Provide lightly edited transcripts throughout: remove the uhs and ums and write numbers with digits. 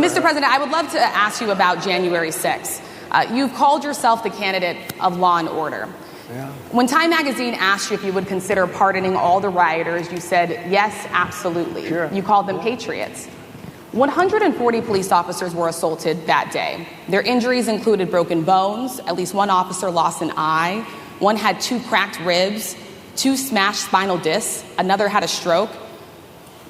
Mr. President, I would love to ask you about January 6th. You've called yourself the candidate of law and order. Yeah. When Time Magazine asked you if you would consider pardoning all the rioters, you said, yes, absolutely. Sure. You called them patriots. 140 police officers were assaulted that day. Their injuries included broken bones, at least one officer lost an eye, one had 2 cracked ribs, 2 smashed spinal discs, another had a stroke.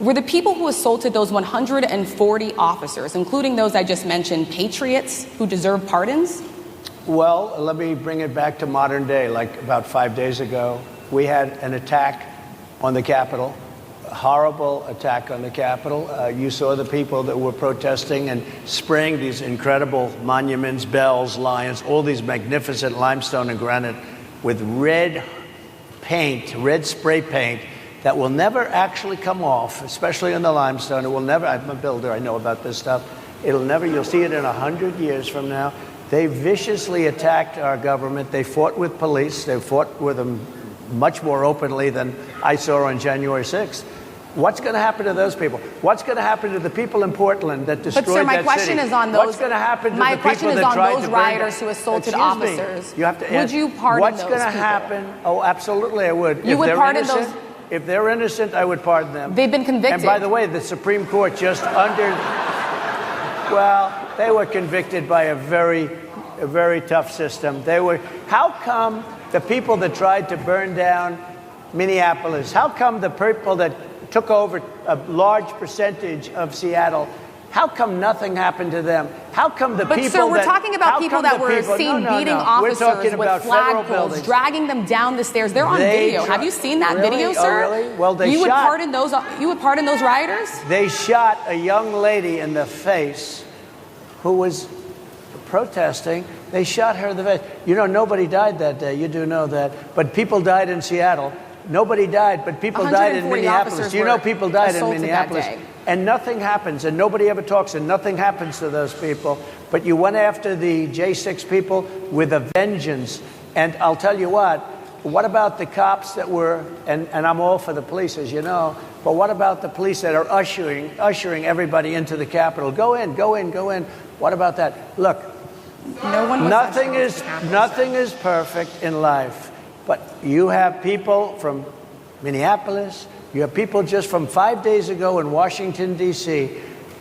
Were the people who assaulted those 140 officers, including those I just mentioned, patriots who deserve pardons? Well, let me bring it back to modern day. Like about 5 days ago, we had an attack on the Capitol, a horrible attack on the Capitol. You saw the people that were protesting and spraying these incredible monuments, bells, lions, all these magnificent limestone and granite with red paint, red spray paint, that will never actually come off, especially in the limestone. It will never, I'm a builder, I know about this stuff. It'll never, you'll see it in 100 years from now. They viciously attacked our government. They fought with police. They fought with them much more openly than I saw on January 6th. What's going to happen to those people? What's going to happen to the people in Portland that destroyed that city? But sir, my question is on those. What's going to happen to the people that tried to burn rioters who assaulted officers. You have to would you pardon what's those going to people? happen? Oh, absolutely, I would. You would pardon those? If they're innocent, I would pardon them. They've been convicted. And by the way, the Supreme Court just well, they were convicted by a very tough system. How come the people that tried to burn down Minneapolis, how come the people that took over a large percentage of Seattle, how come nothing happened to them? How come the people But sir, we're talking about people that were seen beating officers with flagpoles, dragging them down the stairs. They're on video. Have you seen that video, sir? Oh, really? Well, they you would shot. pardon those. You would pardon those rioters? They shot a young lady in the face who was protesting. They shot her in the face. You know, nobody died that day. You do know that. But people died in Seattle. Nobody died, but people died in Minneapolis. You know, people died in Minneapolis. And nothing happens, and nobody ever talks, and nothing happens to those people. But you went after the J6 people with a vengeance. And I'll tell you what about the cops that were, and I'm all for the police, as you know, but what about the police that are ushering everybody into the Capitol? Go in, go in, go in. What about that? Look, nothing is perfect in life. But you have people from Minneapolis, you have people just from 5 days ago in Washington, D.C.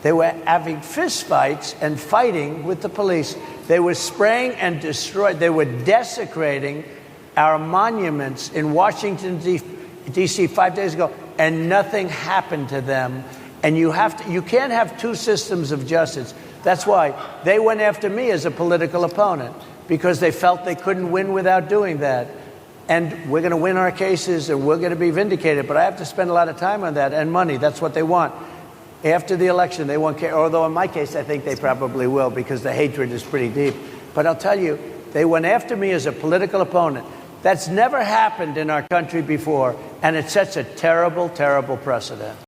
They were having fistfights and fighting with the police. They were spraying and destroying. They were desecrating our monuments in Washington, D.C. 5 days ago, and nothing happened to them. And you can't have two systems of justice. That's why they went after me as a political opponent, because they felt they couldn't win without doing that. And we're going to win our cases, and we're going to be vindicated. But I have to spend a lot of time on that, and money. That's what they want. After the election, they won't care. Although in my case, I think they probably will, because the hatred is pretty deep. But I'll tell you, they went after me as a political opponent. That's never happened in our country before, and it sets a terrible, terrible precedent.